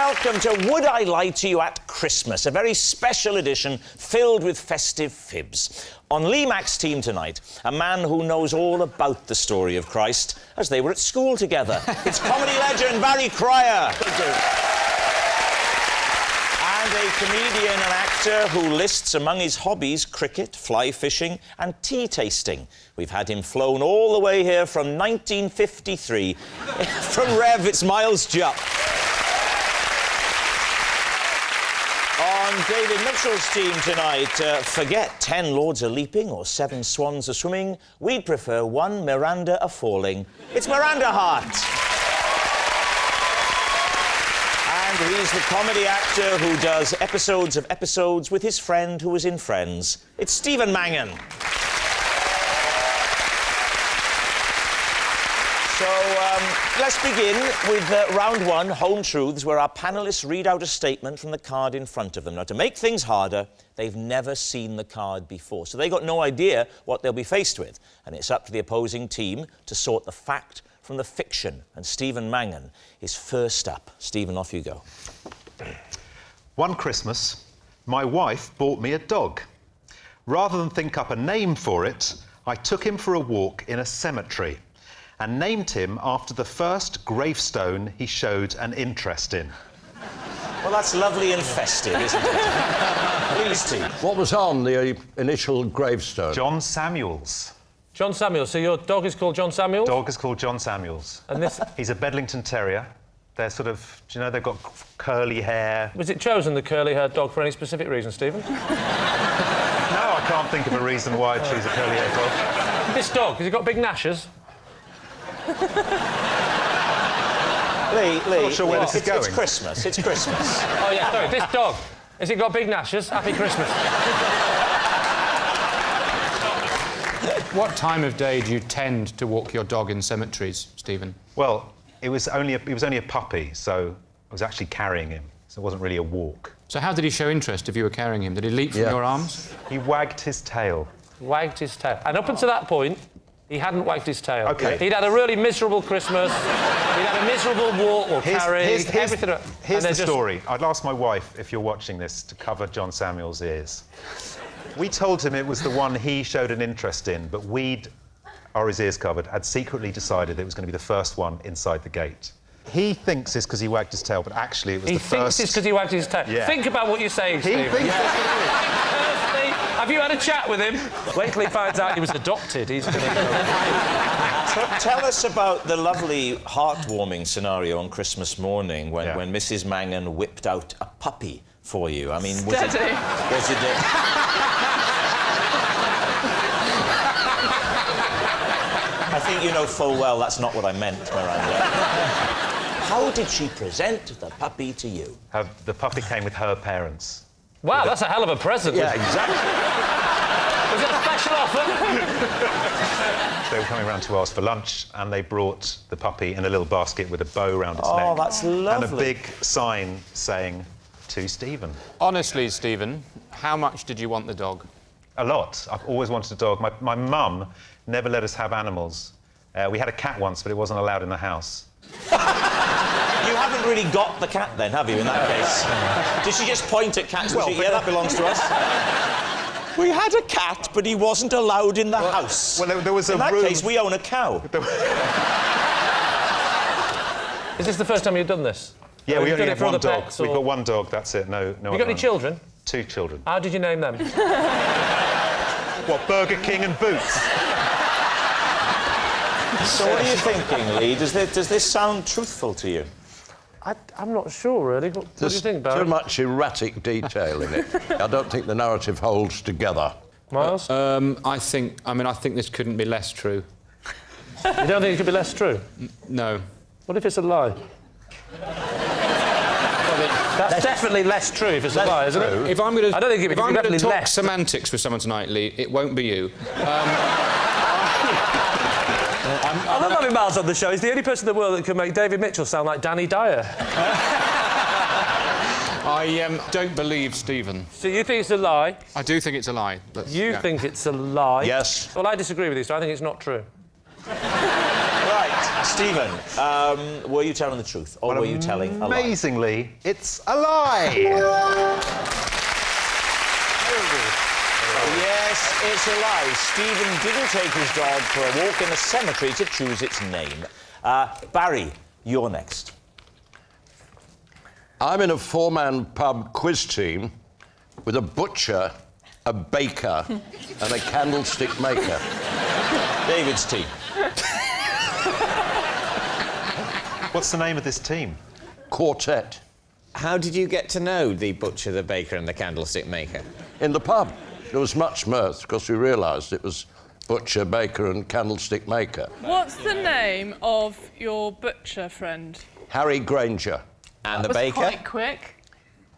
welcome to Would I Lie to You at Christmas, a very special edition filled with festive fibs. On Lee Mack's team tonight, a man who knows all about the story of Christ as they were at school together. It's comedy legend Barry Cryer. And a comedian and actor who lists among his hobbies cricket, fly fishing and tea tasting. We've had him flown all the way here from 1953. From Rev, it's Miles Jupp. On David Mitchell's team tonight, forget 10 lords a-leaping or 7 swans a-swimming. We'd prefer 1 Miranda a-falling. It's Miranda Hart. And he's the comedy actor who does episodes of episodes with his friend who was in Friends. It's Stephen Mangan. So, let's begin with round 1, Home Truths, where our panellists read out a statement from the card in front of them. Now, to make things harder, they've never seen the card before, so they've got no idea what they'll be faced with. And it's up to the opposing team to sort the fact from the fiction. And Stephen Mangan is first up. Stephen, off you go. One Christmas, my wife bought me a dog. Rather than think up a name for it, I took him for a walk in a cemetery and named him after the first gravestone he showed an interest in. Well, that's lovely and festive, isn't it? Please, Steve. What was on the initial gravestone? John Samuels. John Samuels. So your dog is called John Samuels? Dog is called John Samuels. And this... He's a Bedlington Terrier. They're sort of, do you know, they've got curly hair. Was it chosen, the curly-haired dog, for any specific reason, Stephen? No, I can't think of a reason why I'd choose a curly-haired dog. This dog, has he got big gnashes? Lee, I'm not sure where this is going. It's Christmas. It's Christmas. Oh, yeah, sorry. This dog, has it got big gnashes? Happy Christmas. What time of day do you tend to walk your dog in cemeteries, Stephen? Well, he was only a puppy, so I was actually carrying him, so it wasn't really a walk. So how did he show interest if you were carrying him? Did he leap from your arms? He wagged his tail. Wagged his tail. And up until that point, he hadn't wagged his tail. OK. He'd had a really miserable Christmas. He'd had a miserable walk or carry, everything. Here's the story. I'd asked my wife, if you're watching this, to cover John Samuel's ears. We told him it was the one he showed an interest in, but we'd, or his ears covered, had secretly decided it was going to be the first one inside the gate. He thinks it's because he wagged his tail, but actually it was the first... He thinks it's because he wagged his tail. Yeah. Think about what you're saying, Steve. He thinks Have you had a chat with him? Wait till he finds out he was adopted. He's going to go... Tell us about the lovely, heartwarming scenario on Christmas morning when Mrs. Mangan whipped out a puppy for you. I mean, was it I think you know full well that's not what I meant, Miranda. How did she present the puppy to you? The puppy came with her parents. Wow, that's a hell of a present. Yeah, exactly. Was it a special offer? They were coming round to ask for lunch, and they brought the puppy in a little basket with a bow around its neck. Oh, that's lovely. And a big sign saying, to Stephen. Honestly, Stephen, how much did you want the dog? A lot. I've always wanted a dog. My mum never let us have animals. We had a cat once, but it wasn't allowed in the house. You haven't really got the cat then, have you, in that case? Did she just point at cats? Well, yeah, that belongs to us. We had a cat, but he wasn't allowed in the house. Well, there was a in that room... case, we own a cow. Is this the first time you've done this? Yeah, we only have one dog. Pets, We've got one dog, that's it. No. You got any children? 2 children. How did you name them? What, Burger King and Boots? So what are you thinking, Lee? Does this sound truthful to you? I'm not sure, really. What do you think, Barry? Too much erratic detail in it. I don't think the narrative holds together. Miles? I think this couldn't be less true. You don't think it could be less true? No. What if it's a lie? That's definitely less true if it's a lie, isn't it? If I'm going I don't think if I'm going to talk less. semantics with someone tonight, Lee, it won't be you. I love having Miles on the show. He's the only person in the world that can make David Mitchell sound like Danny Dyer. I don't believe Stephen. So you think it's a lie? I do think it's a lie. You think it's a lie? Yes. Well, I disagree with you, so I think it's not true. Right. Stephen, were you telling the truth, or were you telling a lie? Amazingly, it's a lie. Yes, it's a lie. Stephen didn't take his dog for a walk in a cemetery to choose its name. Barry, you're next. I'm in a four-man pub quiz team with a butcher, a baker, and a candlestick maker. David's team. What's the name of this team? Quartet. How did you get to know the butcher, the baker and the candlestick maker? In the pub, there was much mirth because we realised it was butcher, baker and candlestick maker. What's the name of your butcher friend? Harry Granger. And the Was baker? quite quick.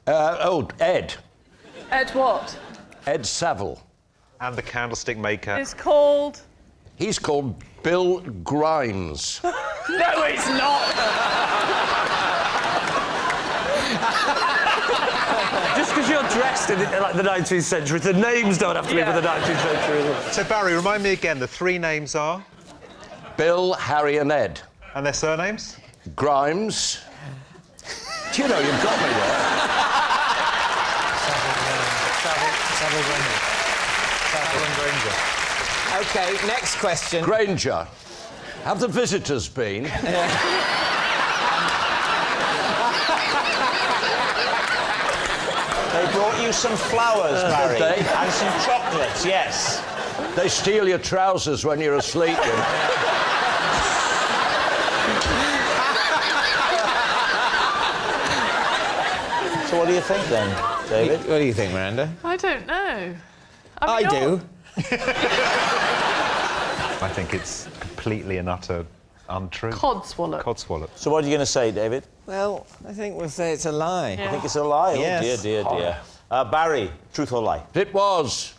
Ed. Ed what? Ed Saville. And the candlestick maker. It's called... He's called Bill Grimes. No, it's not! Just because you're dressed in like the 19th century, the names don't have to be for the 19th century. So, Barry, remind me again, the three names are? Bill, Harry and Ed. And their surnames? Grimes. Do you know, you've got me there. Savile Granger. OK, next question. Granger. Have the visitors been? They brought you some flowers, Barry. Did they? And some chocolates, yes. They steal your trousers when you're asleep. So what do you think, then, David? What do you think, Miranda? I don't know. I do. I think it's completely and utter untrue. Codswallop. Codswallop. So what are you going to say, David? Well, I think we'll say it's a lie. I think it's a lie. Yes. Oh, dear, dear, dear. Barry, truth or lie? It was.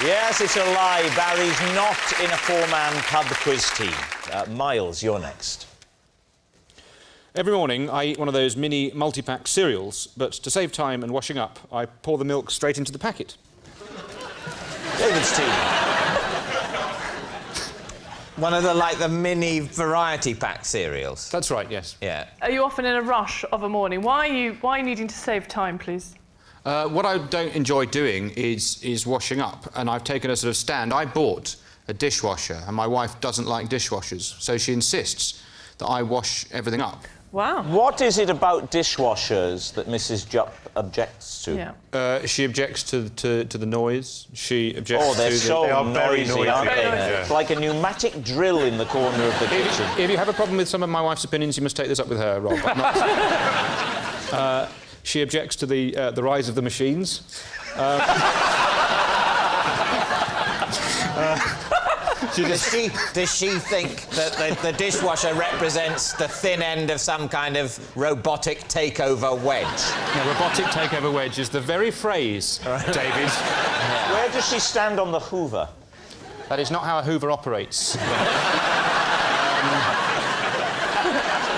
Yes, it's a lie. Barry's not in a four-man pub quiz team. Miles, you're next. Every morning, I eat one of those mini multi-pack cereals, but to save time and washing up, I pour the milk straight into the packet. David's team. One of the mini variety pack cereals. That's right, yes. Yeah. Are you often in a rush of a morning? Why are you needing to save time, please? What I don't enjoy doing is washing up, and I've taken a sort of stand. I bought a dishwasher, and my wife doesn't like dishwashers, so she insists that I wash everything up. Wow. What is it about dishwashers that Mrs. Jupp objects to? Yeah. She objects to the noise. She objects Oh, they're to so They are very noisy, aren't noisy. they? Yeah. It's like a pneumatic drill in the corner of the kitchen. If you have a problem with some of my wife's opinions, you must take this up with her, Rob. I'm not... She objects to the rise of the machines. Does she think that the dishwasher represents the thin end of some kind of robotic takeover wedge? Yeah, robotic takeover wedge is the very phrase, David. Where does she stand on the Hoover? That is not how a Hoover operates.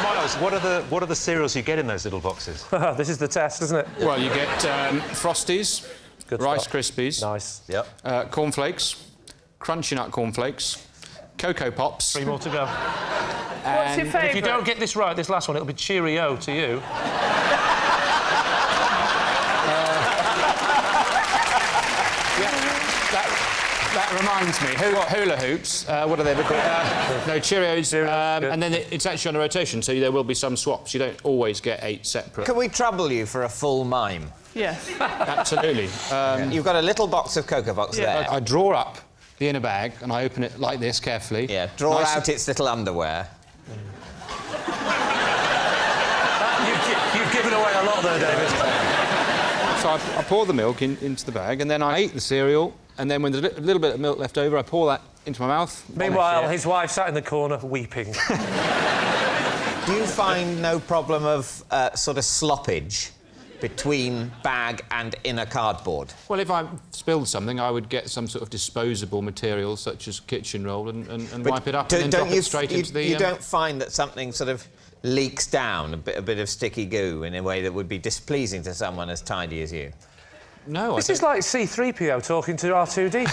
Miles, what are the cereals you get in those little boxes? This is the test, isn't it? Well, you get Frosties, Good Rice stuff. Krispies, Nice. Yep. cornflakes, Crunchy Nut cornflakes, Cocoa Pops. 3 more to go. What's your favourite? If you don't get this right, this last one, it'll be Cheerio to you. That reminds me. Hula hoops. What are they? No, Cheerios. And then it's actually on a rotation, so there will be some swaps. You don't always get 8 separate. Can we trouble you for a full mime? Yes. Absolutely. You've got a little box of Cocoa Pops there. I draw up the inner bag and I open it like this carefully. Yeah, draw Nice out its little underwear. You've given away a lot there, David. So I pour the milk into the bag and then I eat the cereal, and then when there's a little bit of milk left over, I pour that into my mouth. Meanwhile, his wife sat in the corner weeping. Do you find no problem of sort of sloppage between bag and inner cardboard? Well, if I spilled something, I would get some sort of disposable material, such as kitchen roll, and wipe it up and then drop it straight into the... You don't find that something sort of leaks down, a bit of sticky goo, in a way that would be displeasing to someone as tidy as you? No, This is like C-3PO talking to R2D.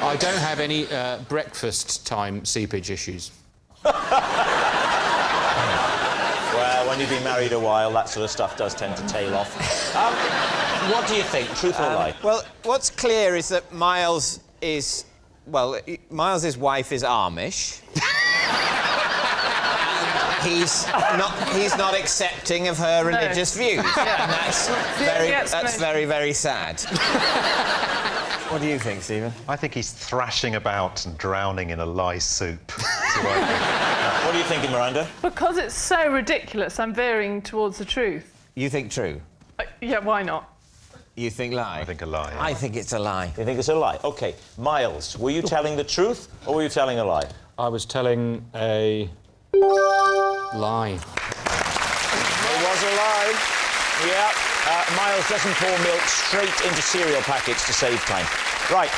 I don't have any breakfast time seepage issues. Well, when you've been married a while, that sort of stuff does tend to tail off. What do you think, truth or lie? Well, what's clear is that Miles' wife is Amish. He's not accepting of her religious views. Yeah. And that's very, very sad. What do you think, Stephen? I think he's thrashing about and drowning in a lye soup. What are you thinking, Miranda? Because it's so ridiculous, I'm veering towards the truth. You think true? Yeah, why not? You think lie? I think a lie. I think it's a lie. You think it's a lie? OK. Miles, were you telling the truth or were you telling a lie? I was telling a lie. It was a lie. Yeah. Miles doesn't pour milk straight into cereal packets to save time. Right.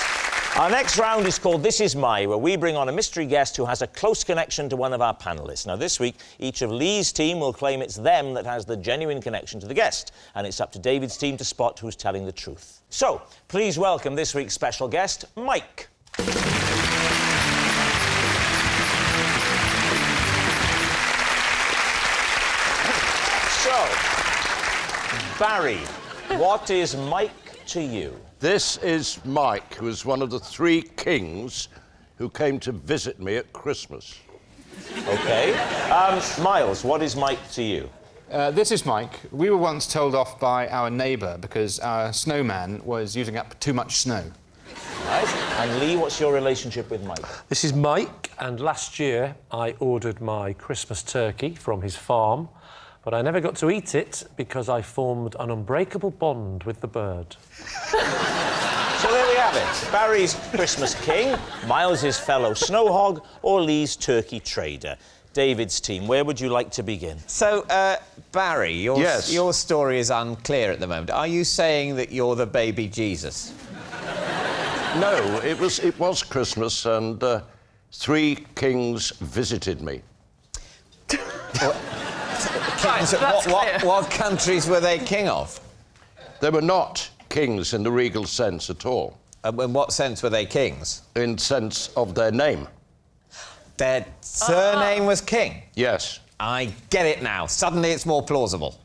Our next round is called This Is My, where we bring on a mystery guest who has a close connection to one of our panellists. Now, this week, each of Lee's team will claim it's them that has the genuine connection to the guest, and it's up to David's team to spot who's telling the truth. So, please welcome this week's special guest, Mike. So, Barry, what is Mike to you? This is Mike, who is one of the 3 kings who came to visit me at Christmas. OK. Miles, what is Mike to you? This is Mike. We were once told off by our neighbour because our snowman was using up too much snow. Right. And Lee, what's your relationship with Mike? This is Mike, and last year I ordered my Christmas turkey from his farm, but I never got to eat it because I formed an unbreakable bond with the bird. So there we have it. Barry's Christmas king, Miles's fellow snow hog, or Lee's turkey trader. David's team, where would you like to begin? So, Barry, your story is unclear at the moment. Are you saying that you're the baby Jesus? No, it was Christmas, and 3 kings visited me. What countries were they king of? They were not kings in the regal sense at all. In what sense were they kings? In sense of their name. Their surname was King? Yes. I get it now. Suddenly it's more plausible.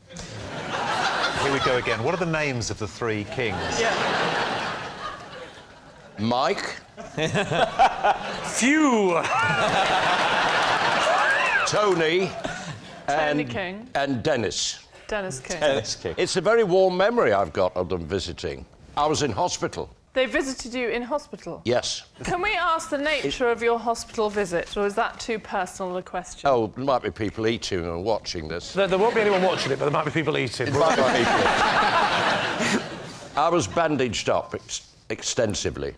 Here we go again. What are the names of the 3 kings? Yeah. Mike. Phew! Tony. Tony King. And Dennis. Dennis King. Dennis King. It's a very warm memory I've got of them visiting. I was in hospital. They visited you in hospital? Yes. Can we ask the nature of your hospital visit, or is that too personal a question? Oh, there might be people eating and watching this. There won't be anyone watching it, but there might be people eating. I was bandaged up extensively.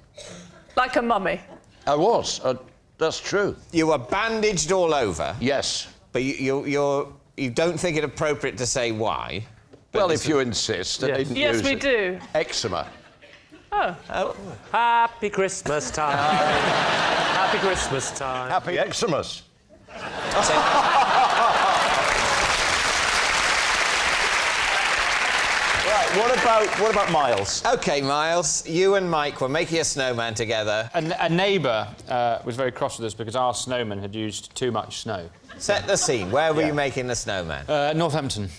Like a mummy? I was. That's true. You were bandaged all over? Yes. But you don't think it appropriate to say why? Well, if you insist. I didn't Yes, use we it. do. Eczema. Oh. Happy Christmas time. Happy Christmas time. Happy Xmas. Right, what about Miles? OK, Miles, you and Mike were making a snowman together. A neighbour was very cross with us because our snowman had used too much snow. Set the scene. Where were you making the snowman? Northampton.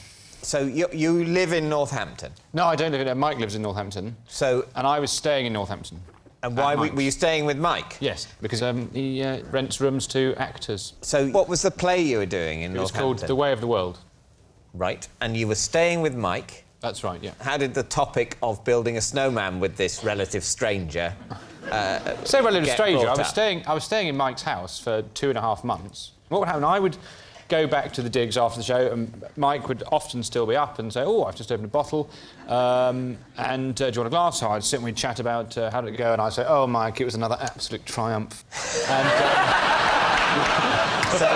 So you live in Northampton? No, I don't live in there. Mike lives in Northampton. So... And I was staying in Northampton. And why were you staying with Mike? Yes, because he rents rooms to actors. So what was the play you were doing in It was Northampton? called The Way of the World. Right. And you were staying with Mike. That's right, yeah. How did the topic of building a snowman with this relative stranger Say relative get stranger. brought I was staying in Mike's house for 2.5 months. What would happen? I would go back to the digs after the show, and Mike would often still be up and say, "Oh, I've just opened a bottle, and do you want a glass?" So I'd sit and we'd chat about how did it go, and I'd say, "Oh, Mike, it was another absolute triumph." And, So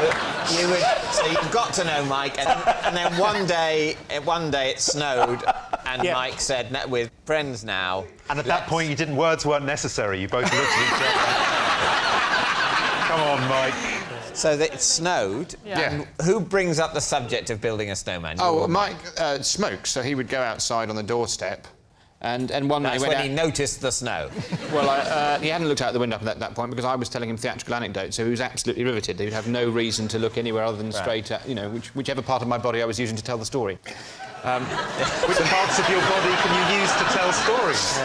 you got to know Mike, and then one day it snowed, and Mike said, "We're friends now." And at that point, words weren't necessary. You both looked at each other. Come on, Mike. So that it snowed. Yeah. And who brings up the subject of building a snowman? Oh, You well, or Mike smokes, so he would go outside on the doorstep. And one night That's he went when he noticed the snow. Well, he hadn't looked out the window up at that point because I was telling him theatrical anecdotes, so he was absolutely riveted. He would have no reason to look anywhere other than straight at, you know, whichever part of my body I was using to tell the story. Which parts of your body can you use to tell stories?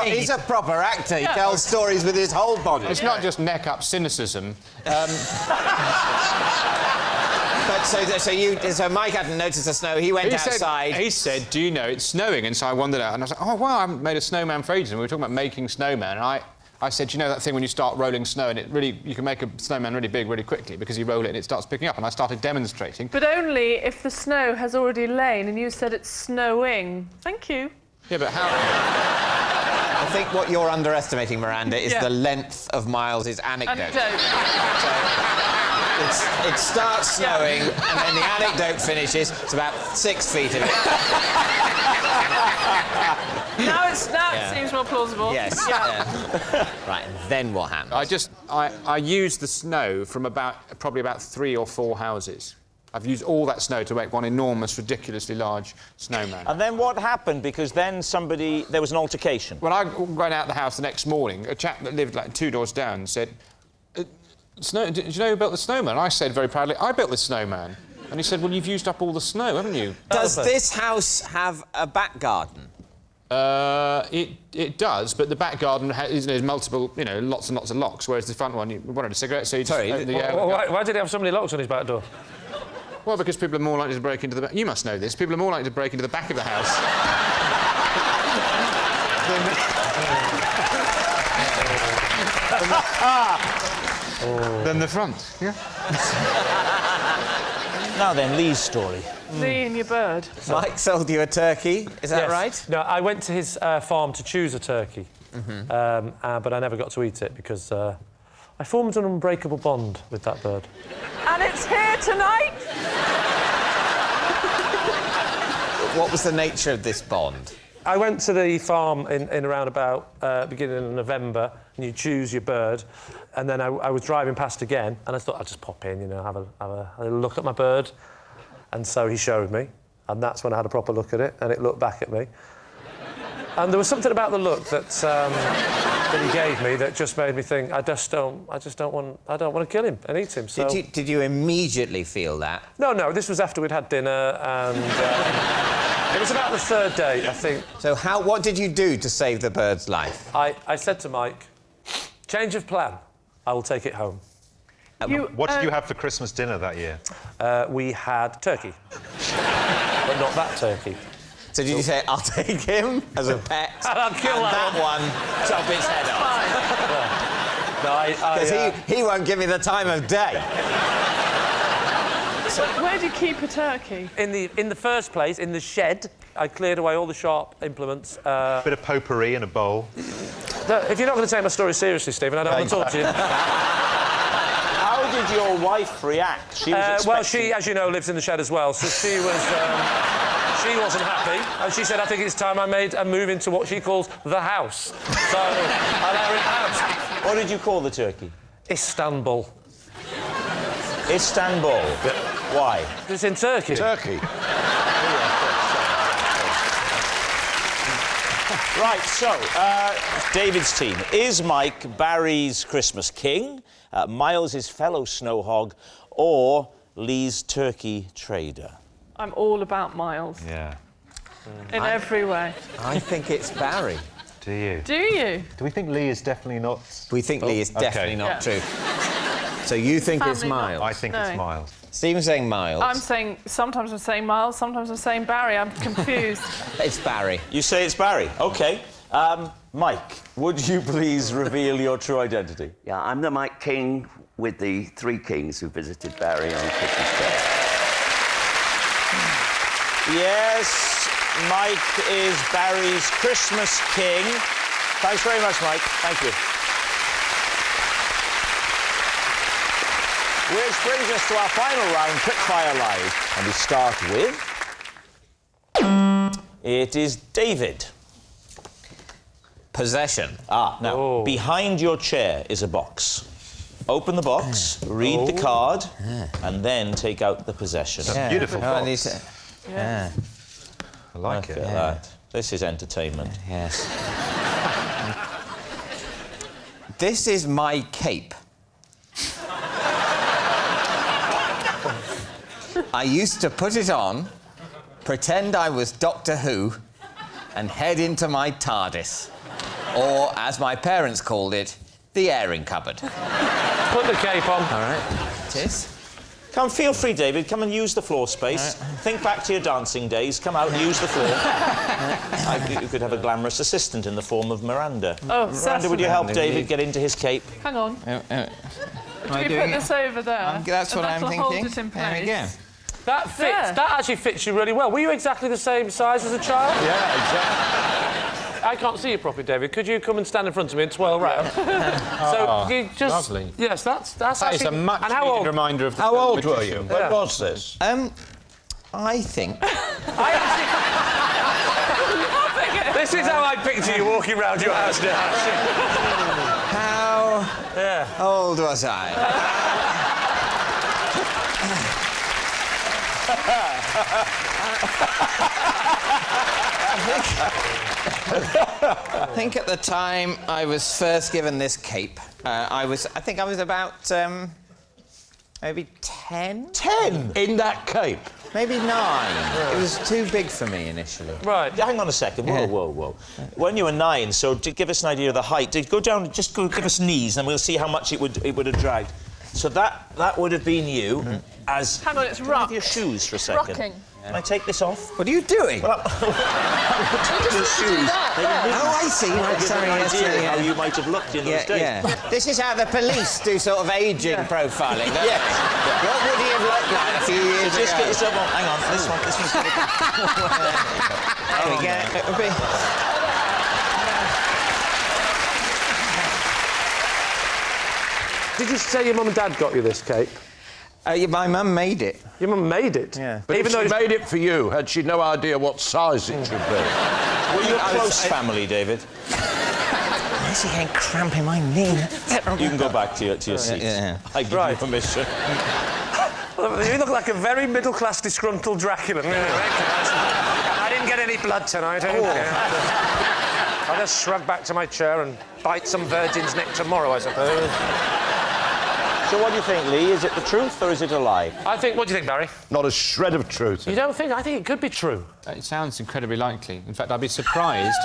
He's a proper actor. He tells stories with his whole body. It's not just neck-up cynicism. But so Mike hadn't noticed the snow. He went outside. He said, "Do you know it's snowing?" And so I wandered out, and I was like, "Oh wow, I haven't made a snowman for ages." And we were talking about making snowman, and I said, "You know that thing when you start rolling snow, and you can make a snowman really big really quickly because you roll it and it starts picking up." And I started demonstrating. But only if the snow has already lain and you said it's snowing. Thank you. Yeah, but how? I think what you're underestimating, Miranda, is the length of Miles's anecdote. It starts snowing, and then the anecdote finishes. It's about 6 feet of it. Now it seems more plausible. Yes. Yeah. Right, and then what happened? I used the snow from probably about 3 or 4 houses. I've used all that snow to make one enormous, ridiculously large snowman. And then what happened? Because then there was an altercation. When I went out the house the next morning, a chap that lived like 2 doors down said, "Did you know who built the snowman?" I said very proudly, "I built the snowman." And he said, "Well, you've used up all the snow, haven't you?" Does this house have a back garden? It does, but the back garden has multiple, lots and lots of locks, whereas the front one, you wanted a cigarette, so you just... Why did he have so many locks on his back door? Well, because people are more likely to break into the back... You must know this. People are more likely to break into the back of the house than the front. Yeah. Now then, Lee's story. Lee and your bird. Mike sold you a turkey, is that right? No, I went to his farm to choose a turkey, but I never got to eat it because I formed an unbreakable bond with that bird. And it's here tonight! What was the nature of this bond? I went to the farm in around about beginning of November, and you choose your bird, and then I was driving past again, and I thought I'd just pop in, have a look at my bird, and so he showed me, and that's when I had a proper look at it, and it looked back at me, and there was something about the look that that he gave me that just made me think I don't want to kill him and eat him. So Did you immediately feel that? No, this was after we'd had dinner, and. It was about the 3rd day, I think. So what did you do to save the bird's life? I said to Mike, change of plan, I will take it home. What did you have for Christmas dinner that year? We had turkey, but not that turkey. So did you say, I'll take him as a pet, and I'll kill that one, chop its head off? Because he won't give me the time of day. So where do you keep a turkey? In the first place, in the shed, I cleared away all the sharp implements. Bit of potpourri in a bowl. Look, if you're not going to take my story seriously, Stephen, I don't want to talk to you. How did your wife react? She was well, she, as you know, lives in the shed as well, so she was... she wasn't happy, and she said, I think it's time I made a move into what she calls the house. So, I let her in the house. What did you call the turkey? Istanbul. Istanbul. Why? It's in Turkey. Turkey. Right, so, David's team. Is Mike Barry's Christmas king, Miles his fellow snow hog, or Lee's turkey trader? I'm all about Miles. Yeah. In every way. I think it's Barry. Do you? Do you? Do we think Lee is definitely not... We think Lee is definitely not true. So you think it's Miles? I think it's Miles. Stephen's saying Miles. Sometimes I'm saying Miles, sometimes I'm saying Barry. I'm confused. It's Barry. You say it's Barry? OK. Mike, would you please reveal your true identity? Yeah, I'm the Mike King with the 3 kings who visited Barry on Christmas Day. Yes, Mike is Barry's Christmas king. Thanks very much, Mike. Thank you. Which brings us to our final round, Quickfire Live. And we start with... It is David. possession. Now, behind your chair is a box. Open the box, read the card, and then take out the possession. It's a beautiful box. Yeah. I like it. Look at that. This is entertainment. Yes. This is my cape. I used to put it on, pretend I was Doctor Who, and head into my TARDIS. Or, as my parents called it, the airing cupboard. Put the cape on. All right. It is. Come, feel free, David. Come and use the floor space. Think back to your dancing days. Come out and use the floor. You could have a glamorous assistant in the form of Miranda. Oh, Miranda, would you help David get into his cape? Hang on. Do we put this over there? That's what I'm that'll thinking. Hold it in place. There we go. That fits. There. That actually fits you really well. Were you exactly the same size as a child? Yeah, exactly. I can't see you properly, David. Could you come and stand in front of me and twirl round? So you just... lovely. Yes, that's That actually... is a much and how needed old? reminder of the How film old were Magician. you? When was this? I think... This is how I picture you walking round your house now. How old was I? I think at the time I was first given this cape, I think I was about maybe 10? 10? In that cape? Maybe 9. It was too big for me initially. Right. Hang on a second. Whoa. When you were 9, so to give us an idea of the height, go down, just go give us knees, and we'll see how much it would have dragged. So that would have been you as... Hang on, it's Have rock. your shoes for a second. Rocking. Can I take this off? What are you doing? Well, your shoes. Oh, I see. Right, sorry, An yes, idea yeah. how you might have looked in those days. Yeah. This is how the police do sort of ageing profiling. Yes. What would he have looked like a few years Just ago? get yourself on. Hang on, this one's got There we go. It'll be... Did you say your mum and dad got you this cape? my mum made it. Your mum made it? Yeah. But Even if though she made it for you, had she no idea what size it should be? Were you a close family, David? Where's he getting cramp in my knee? You can go back to your seat. Yeah. I give you permission. You look like a very middle-class disgruntled Dracula. I didn't get any blood tonight. I'll just shrug back to my chair and bite some virgin's neck tomorrow, I suppose. So what do you think, Lee? Is it the truth or is it a lie? What do you think, Barry? Not a shred of truth. You don't think? I think it could be true. It sounds incredibly likely. In fact, I'd be surprised.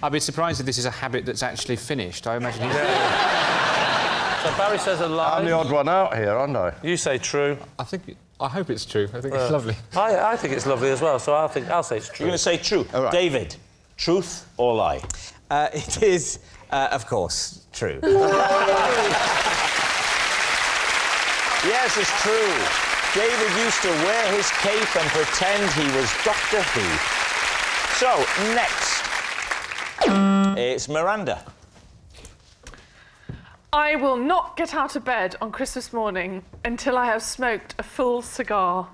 I'd be surprised if this is a habit that's actually finished. I imagine he's... So Barry says a lie. I'm the odd one out here, aren't I? You say true. I hope it's true. I think it's lovely. I think it's lovely as well, so I'll say it's true. You're going to say true. All right. David, truth or lie? It is, of course, true. Yes, it's true. David used to wear his cape and pretend he was Doctor Who. So, next, it's Miranda. I will not get out of bed on Christmas morning until I have smoked a full cigar.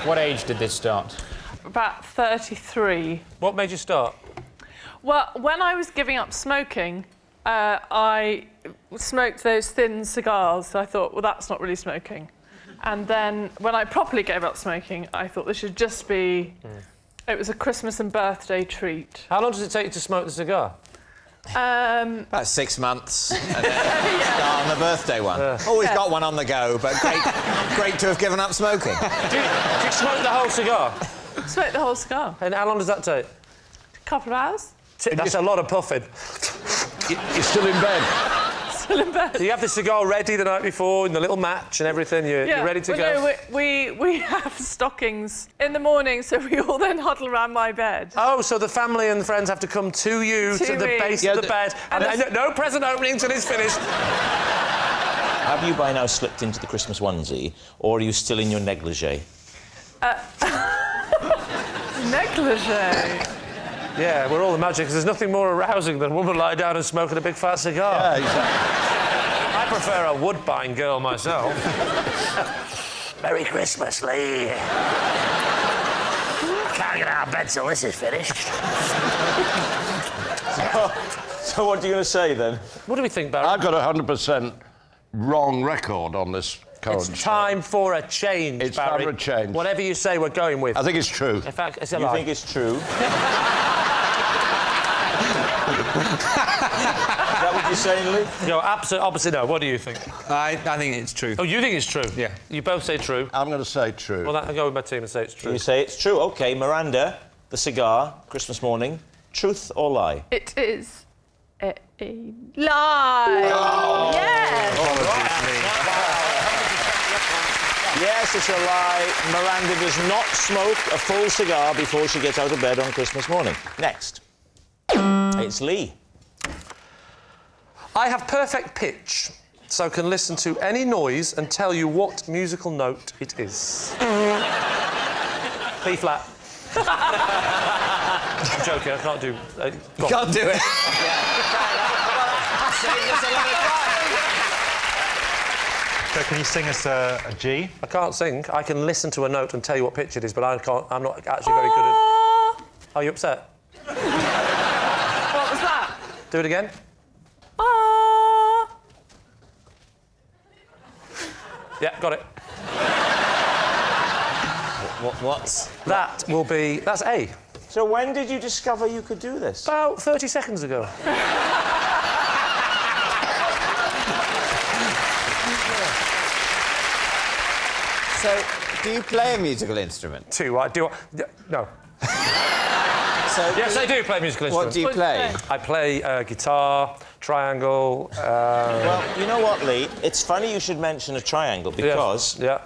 What age did this start? About 33. What made you start? Well, when I was giving up smoking, I smoked those thin cigars, so I thought, well, that's not really smoking. And then when I properly gave up smoking, I thought this should just be... It was a Christmas and birthday treat. How long does it take you to smoke the cigar? About 6 months. And then start on the birthday one. Always got one on the go, but great to have given up smoking. Do you smoke the whole cigar? Smoked the whole cigar. And how long does that take? A couple of hours. That's a lot of puffing. You're still in bed? Still in bed. Do you have the cigar ready the night before, and the little match and everything? You're ready to go? No, we have stockings in the morning, so we all then huddle around my bed. Oh, so the family and the friends have to come to you, to the me. base of the bed, and no present opening till it's finished. Have you by now slipped into the Christmas onesie, or are you still in your negligee? Negligee. Yeah, we're all imagining, because there's nothing more arousing than a woman lie down and smoking a big fat cigar. Yeah, exactly. I prefer a Woodbine girl myself. Merry Christmas, Lee. Can't get out of bed till this is finished. So what are you going to say, then? What do we think, Barry? I've got a 100% wrong record on this current It's show. time for a change, It's Barry. time for a change. Whatever you say, we're going with. I think it's true. In fact, it's a You lie. think it's true? Is that what you're saying, Lee? No, opposite no. What do you think? I think it's true. Oh, you think it's true? Yeah. You both say true. I'm going to say true. Well, I'll go with my team and say it's true. You say it's true. OK, Miranda, the cigar, Christmas morning. Truth or lie? It is a lie. Oh. Yes. Yes, it's a lie. Miranda does not smoke a full cigar before she gets out of bed on Christmas morning. Next. It's Lee. I have perfect pitch, so can listen to any noise and tell you what musical note it is. B flat. I'm joking, I can't do... go on. Can't do it. So can you sing us a G? I can't sing. I can listen to a note and tell you what pitch it is, but I'm not actually very good at... Are you upset? What was that? Do it again. Yeah, got it. What's... That will be... That's A. So when did you discover you could do this? About 30 seconds ago. So, do you play a musical instrument? Two, I do... No. So Yes, I do play a musical instrument. What do you play? I play guitar, triangle... Well, you know what, Lee? It's funny you should mention a triangle because... Yeah.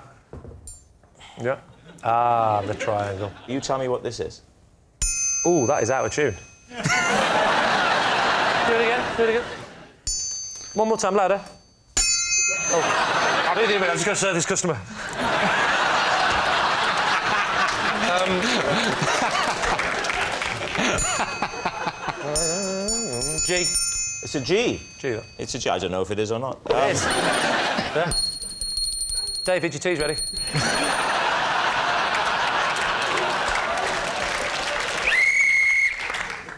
Yeah. Ah, the triangle. You tell me what this is. Ooh, that is out of tune. Do it again, do it again. One more time, louder. Oh, I'll be there in a minute, I'm just going to serve this customer. G. It's a G. G, that. It's a G. I don't know if it is or not. It is. There. David, your tea's ready. Is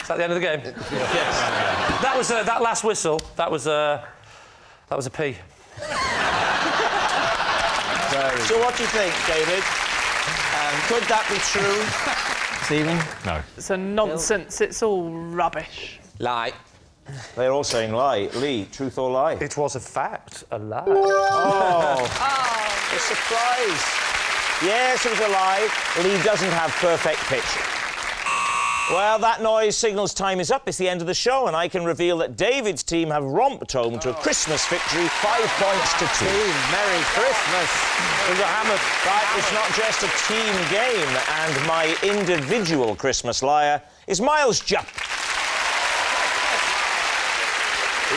that the end of the game? Yes. That was that last whistle. That was a P. So what do you think, David? Could that be true? Stephen? No. It's a nonsense. It's all rubbish. Lie. They're all saying lie. Lee, truth or lie? It was a fact, a lie. Oh, a surprise. Yes, it was a lie. Lee doesn't have perfect pitch. Well, that noise signals time is up. It's the end of the show, and I can reveal that David's team have romped home to a Christmas victory, 5 points to 2. Merry Christmas. We got hammered. But it's not just a team game, and my individual Christmas liar is Miles Jupp.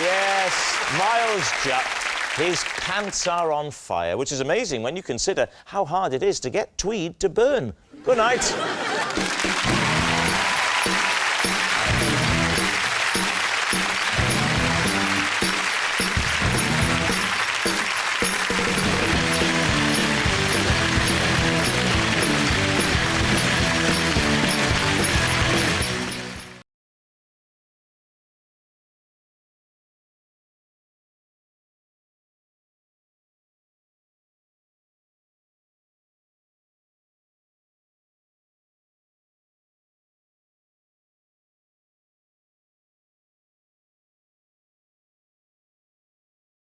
Yes, Miles Jupp. His pants are on fire, which is amazing when you consider how hard it is to get tweed to burn. Good night.